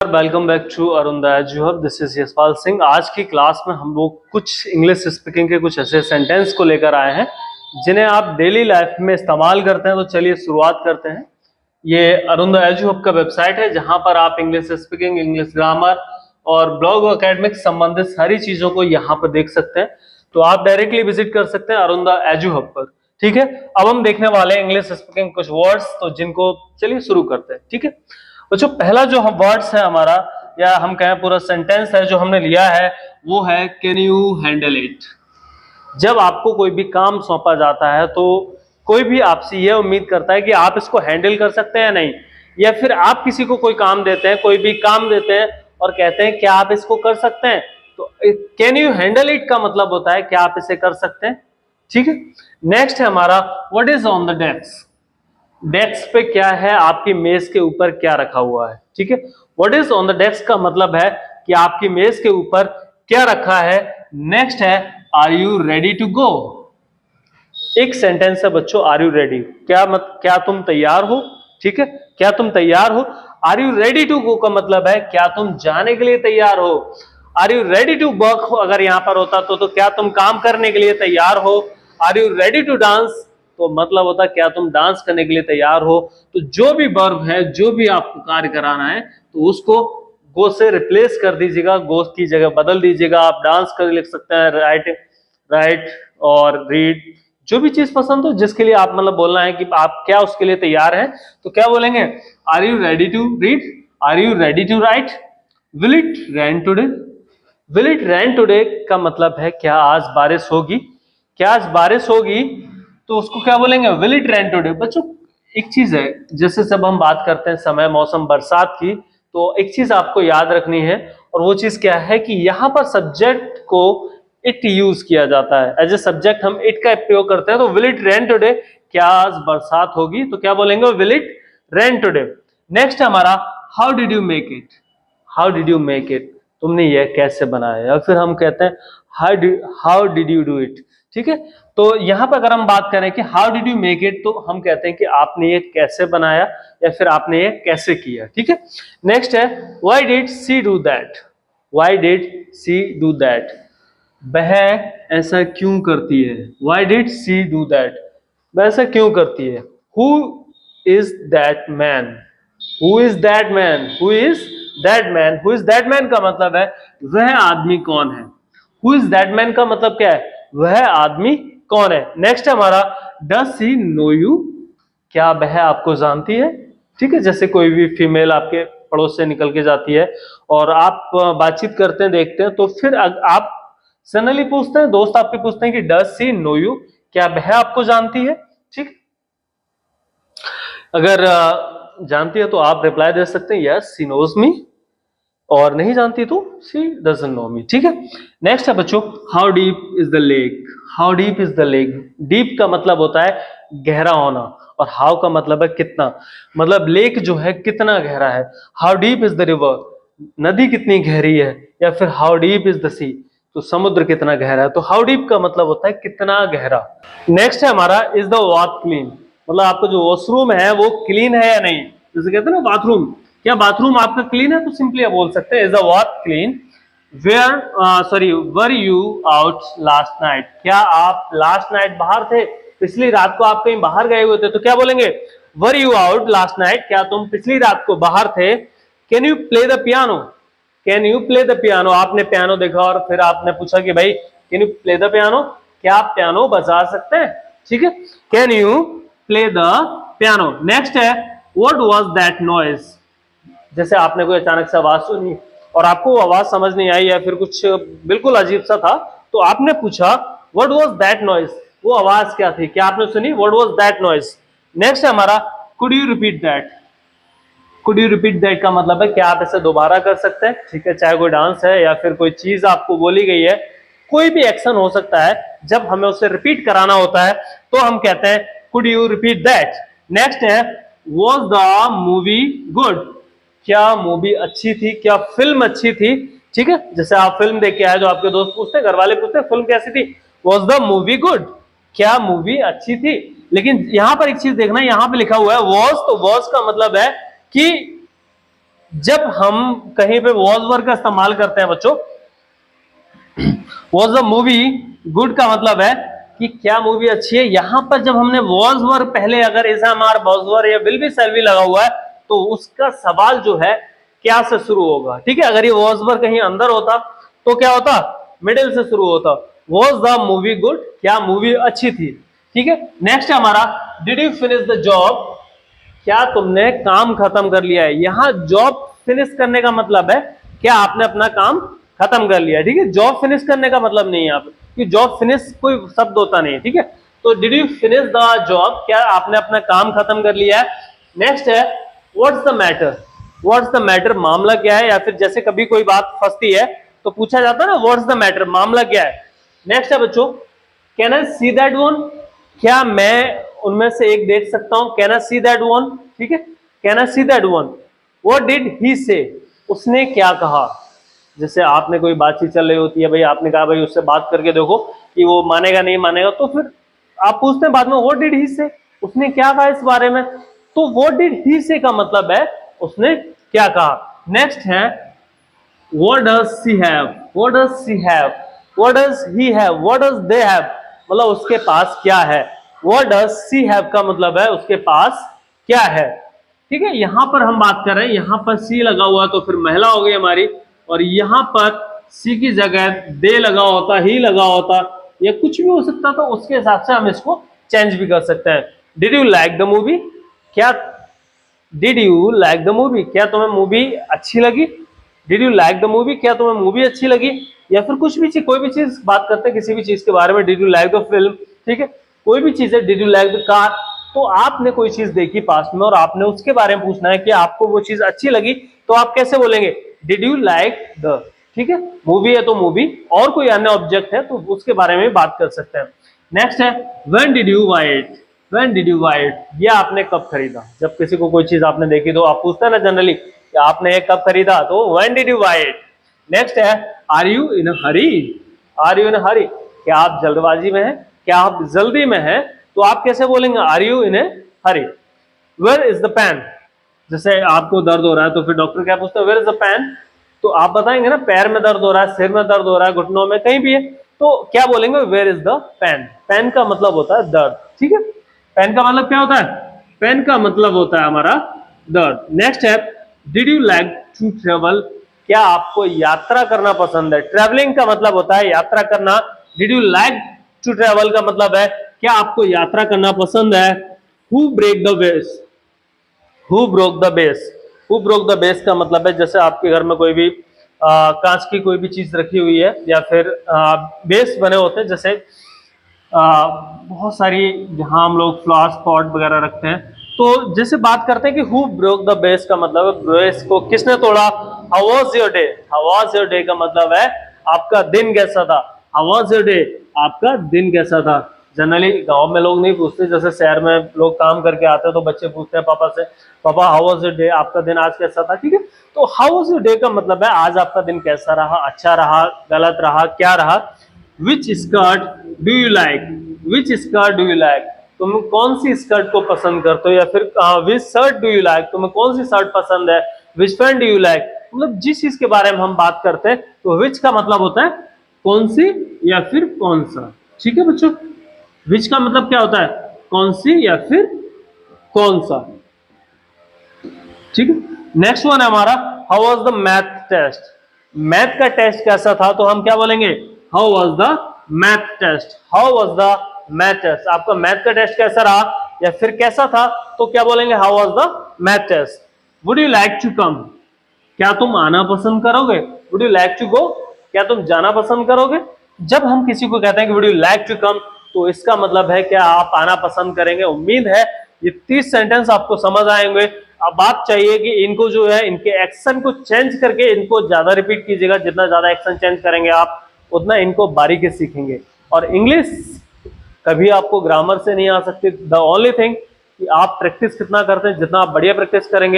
Welcome back to Arun the eduhub. This is Yashpal Singh. आज की class में हम लोग कुछ इंग्लिश स्पीकिंग के कुछ ऐसे सेंटेंस को लेकर आए हैं जिन्हें आप डेली लाइफ में इस्तेमाल करते हैं। तो चलिए शुरुआत करते हैं। ये अरुण द एजुहब का वेबसाइट है जहां पर आप इंग्लिश स्पीकिंग, इंग्लिश ग्रामर और ब्लॉग अकेडमिक संबंधित सारी चीजों को यहाँ पर देख सकते हैं। तो आप डायरेक्टली विजिट कर सकते हैं अरुण द एजुहब पर। ठीक है, अब हम देखने वाले हैं इंग्लिश स्पीकिंग कुछ वर्ड्स, तो जिनको चलिए शुरू करते हैं। ठीक है, तो जो पहला जो हम वर्ड्स है हमारा, या हम कहें पूरा सेंटेंस है जो हमने लिया है, वो है कैन यू हैंडल इट। जब आपको कोई भी काम सौंपा जाता है तो कोई भी आपसे यह उम्मीद करता है कि आप इसको हैंडल कर सकते हैं या नहीं, या फिर आप किसी को कोई काम देते हैं, कोई भी काम देते हैं और कहते हैं क्या आप इसको कर सकते हैं। तो कैन यू हैंडल इट का मतलब होता है क्या आप इसे कर सकते हैं। ठीक है, नेक्स्ट है हमारा what is on the desk. Desk पे क्या है, आपकी मेज के ऊपर क्या रखा हुआ है। ठीक है, what is on the desk का मतलब है कि आपकी मेज के ऊपर क्या रखा है। नेक्स्ट है are you ready to go. एक सेंटेंस है बच्चों, आर यू रेडी, क्या तुम तैयार हो। ठीक है, क्या तुम तैयार हो। Are you ready to go का मतलब है क्या तुम जाने के लिए तैयार हो। Are you ready to work अगर यहां पर होता तो क्या तुम काम करने के लिए तैयार हो। Are you ready to dance तो मतलब होता है क्या तुम डांस करने के लिए तैयार हो। तो जो भी वर्ब है, जो भी आपको कार्य कराना है, तो उसको गो से रिप्लेस कर दीजिएगा, गो की जगह बदल दीजिएगा। आप डांस कर लिख सकते हैं, राइट और रीड, जो भी चीज पसंद हो, जिसके लिए आप मतलब बोलना है कि आप क्या उसके लिए तैयार हैं, तो क्या बोलेंगे। Are you ready to read, are you ready to write, will it rain today. Will it rain today का मतलब है क्या आज बारिश होगी, क्या आज बारिश होगी, तो उसको क्या बोलेंगे, विल इट रेन टुडे। बच्चों एक चीज है, जैसे सब हम बात करते हैं समय, मौसम, बरसात की, तो एक चीज आपको याद रखनी है, और वो चीज क्या है कि यहाँ पर सब्जेक्ट को इट यूज किया जाता है। एज ए सब्जेक्ट हम इट का प्रयोग करते हैं। तो विल इट रेन टुडे, क्या आज बरसात होगी, तो क्या बोलेंगे, will it rain today. Next हमारा how did you make it. How did you make it, तुमने यह कैसे बनाया, या फिर हम कहते हैं how did you do it. ठीक है, तो यहां पर अगर हम बात करें कि how did you make it, तो हम कहते हैं कि आपने ये कैसे बनाया, या फिर आपने ये कैसे किया। ठीक है, नेक्स्ट है why did she do that. Why did she do that, वह ऐसा क्यों करती है। Why did she do that, वह ऐसा क्यों करती है। Who is that man, who is that man, who is that man. Who is that man का मतलब है वह आदमी कौन है। हु इज दैट मैन का मतलब क्या है, वह आदमी कौन है। नेक्स्ट हमारा डज शी नो यू, क्या वह आपको जानती है। ठीक है, जैसे कोई भी फीमेल आपके पड़ोस से निकल के जाती है और आप बातचीत करते हैं, देखते हैं, तो फिर आप जनरली पूछते हैं, दोस्त आपके पूछते हैं कि डज शी नो यू, क्या वह आपको जानती है। ठीक, अगर जानती है तो आप रिप्लाई दे सकते हैं यस शी नोज मी, और नहीं जानती तो शी डजंट नो मी। ठीक है, नेक्स्ट है बच्चों how deep is the lake. How deep is the lake, deep का मतलब होता है गहरा होना, और हाउ का मतलब है कितना, मतलब लेक जो है कितना गहरा है। How deep is the river, नदी कितनी गहरी है, या फिर हाउ डीप इज द सी, तो समुद्र कितना गहरा है। तो हाउ डीप का मतलब होता है कितना गहरा। नेक्स्ट है हमारा इज द बाथ क्लीन, मतलब आपका जो वॉशरूम है वो क्लीन है या नहीं। जैसे कहते हैं ना बाथरूम, क्या बाथरूम आपका क्लीन है, तो सिंपली आप बोल सकते हैं is the bath clean. Were you out last night, क्या आप लास्ट नाइट बाहर थे, पिछली रात को आप कहीं बाहर गए हुए थे, तो क्या बोलेंगे were you out last night, क्या तुम पिछली रात को बाहर थे। Can you play the piano, can you play the piano, आपने पियानो देखा और फिर आपने पूछा कि भाई can you play the piano, क्या आप पियानो बजा सकते हैं। ठीक है, can you play the piano. Next है व्हाट वाज दैट नॉइज, जैसे आपने कोई अचानक से आवाज सुनी और आपको वो आवाज समझ नहीं आई, या फिर कुछ बिल्कुल अजीब सा था, तो आपने पूछा व्हाट वाज दैट नॉइज, वो आवाज क्या थी, क्या आपने सुनी, what was that noise. Next है हमारा could you repeat that. Could you repeat that का मतलब है क्या आप इसे दोबारा कर सकते हैं। ठीक है, चाहे कोई डांस है या फिर कोई चीज आपको बोली गई है, कोई भी एक्शन हो सकता है, जब हमें उसे रिपीट कराना होता है तो हम कहते हैं could you repeat that. Next है वाज द मूवी गुड, क्या मूवी अच्छी थी, क्या फिल्म अच्छी थी। ठीक है, जैसे आप फिल्म देख के आए, जो आपके दोस्त पूछते हैं, घर वाले पूछते हैं फिल्म कैसी थी, वाज द मूवी गुड, क्या मूवी अच्छी थी। लेकिन यहां पर एक चीज देखना, यहां पे लिखा हुआ है वाज, तो वाज का मतलब है कि जब हम कहीं पे वॉज वर्ड का इस्तेमाल करते हैं बच्चों, वॉज द मूवी गुड का मतलब है कि क्या मूवी अच्छी है। यहां पर जब हमने वॉज वर्ड पहले अगर is am are was word या विल बी शैल बी लगा हुआ है तो उसका सवाल जो है क्या से शुरू होगा, ठीक है। अगर ये वॉज वर्ड कहीं अंदर होता तो क्या होता, मिडिल से शुरू होता, वॉज द मूवी गुड, क्या मूवी अच्छी थी, ठीक है। नेक्स्ट है हमारा did you finish the job, क्या तुमने काम खत्म कर लिया है। यहां जॉब फिनिश करने का मतलब है क्या आपने अपना काम खत्म कर लिया, ठीक है। जॉब फिनिश करने का मतलब नहीं है यहाँ पे, क्योंकि जॉब फिनिश कोई शब्द होता नहीं है, ठीक है। तो did you finish the job, क्या आपने अपना काम खत्म कर लिया है। नेक्स्ट है what's the matter, what's the matter मामला क्या है, या फिर जैसे कभी कोई बात फंसती है तो पूछा जाता है ना व्हाट्स द मैटर मामला क्या है। नेक्स्ट है बच्चों can I see that one, क्या मैं उनमें से एक देख सकता हूं, can I see that one, ठीक है। Can I see that one, what did he से, उसने क्या कहा। जैसे आपने कोई बातचीत चल रही होती है, भाई आपने कहा भाई उससे बात करके देखो कि वो मानेगा नहीं मानेगा, तो फिर आप पूछते हैं बाद में व्हाट डिड ही से, उसने क्या कहा इस बारे में। तो व्हाट डिड ही से का मतलब है उसने क्या कहा। नेक्स्ट है what does she have, what does she have, what does he have, what does they have, मतलब उसके पास क्या है। what does she have का मतलब है उसके पास क्या है, ठीक है। यहां पर हम बात कर रहे हैं, यहां पर सी लगा हुआ तो फिर महिला हो गई हमारी, और यहां पर सी की जगह दे लगा होता, ही लगा होता, या कुछ भी हो सकता, तो उसके हिसाब से हम इसको चेंज भी कर सकते हैं। Did you like the movie, क्या did you like the movie, क्या तुम्हें मूवी अच्छी लगी। Did you like the movie, क्या तुम्हें मूवी अच्छी लगी। या फिर कुछ भी चीज, कोई भी चीज बात करते हैं किसी भी चीज के बारे में, did you like the film, ठीक है। कोई भी चीज है, did you like the car, तो आपने कोई चीज देखी पास्ट में और आपने उसके बारे में पूछना है कि आपको वो चीज अच्छी लगी, तो आप कैसे बोलेंगे डिड यू लाइक द, ठीक है। मूवी है तो मूवी, और कोई अन्य ऑब्जेक्ट है तो उसके बारे में बात कर सकते हैं। नेक्स्ट है when did you buy it, when did you buy it, ये आपने कब खरीदा। जब किसी को कोई चीज आपने देखी तो आप पूछते हैं ना जनरली कि आपने ये कब खरीदा, तो when did you buy it. Next है are you in a hurry, are you in a hurry, क्या आप जल्दबाजी में हैं, क्या आप जल्दी में हैं, तो आप कैसे बोलेंगे are you in a hurry. Where is the pain, जैसे आपको दर्द हो रहा है तो फिर डॉक्टर क्या पूछते हैं वेयर इज द पेन, तो आप बताएंगे ना पैर में दर्द हो रहा है, सिर में दर्द हो रहा है, घुटनों में, कहीं भी है, तो क्या बोलेंगे where is the pain. Pain का मतलब होता है दर्द, ठीक है। पेन का मतलब क्या होता है, पेन का मतलब होता है हमारा दर्द। नेक्स्ट है did you like to travel, क्या आपको यात्रा करना पसंद है। ट्रेवलिंग का मतलब होता है यात्रा करना, did you like to travel का मतलब है क्या आपको यात्रा करना पसंद है। Who break the vase, who broke the vase, who broke the vase का मतलब है जैसे आपके घर में कोई भी कांच की कोई भी चीज रखी हुई है, या फिर बेस बने होते हैं, जैसे बहुत सारी जहां हम लोग फ्लावर्स पॉट वगैरह रखते हैं, तो जैसे बात करते हैं कि हु ब्रोक द बेस का मतलब है बेस को किसने तोड़ा। How was your day, how was your day का मतलब है आपका दिन कैसा था। हाउ वाज योर डे, आपका दिन कैसा था। जनरली गांव में लोग नहीं पूछते, जैसे शहर में लोग काम करके आते हैं तो बच्चे पूछते हैं पापा से, पापा हाउ वाज योर डे, आपका दिन आज कैसा था, ठीक है। तो हाउ वाज योर डे का मतलब है आज आपका दिन कैसा रहा, अच्छा रहा, गलत रहा, क्या रहा। Which skirt do you like, which skirt do you like, तुम कौन सी स्कर्ट को पसंद करते हो, या फिर विच शर्ट डू यू लाइक, तुम्हें कौन सी शर्ट पसंद है। विच पेन डू यू लाइक, मतलब जिस चीज के बारे में हम बात करते हैं तो विच का मतलब होता है कौन सी या फिर कौन सा, ठीक है बच्चों। विच का मतलब क्या होता है कौन सी या फिर कौन सा, ठीक है। नेक्स्ट वन है हमारा how was the math test, math का टेस्ट कैसा था, तो हम क्या बोलेंगे how was the math test, how was the math test, आपका मैथ का टेस्ट कैसा रहा या फिर कैसा था, तो क्या बोलेंगे how was the math test. Would you like to come, क्या तुम आना पसंद करोगे। Would you like to go, क्या तुम जाना पसंद करोगे। जब हम किसी को कहते हैं कि would you like to come, तो इसका मतलब है क्या आप आना पसंद करेंगे। उम्मीद है ये 30 सेंटेंस आपको समझ आएंगे। अब आप चाहिए कि इनको जो है इनके एक्शन को चेंज करके इनको ज्यादा रिपीट कीजिएगा, जितना ज्यादा एक्शन चेंज करेंगे आप उतना इनको बारीकी सीखेंगे। और इंग्लिश कभी आपको ग्रामर से नहीं आ सकती, द ओनली थिंग कि आप प्रैक्टिस कितना करते हैं, जितना आप बढ़िया प्रैक्टिस करेंगे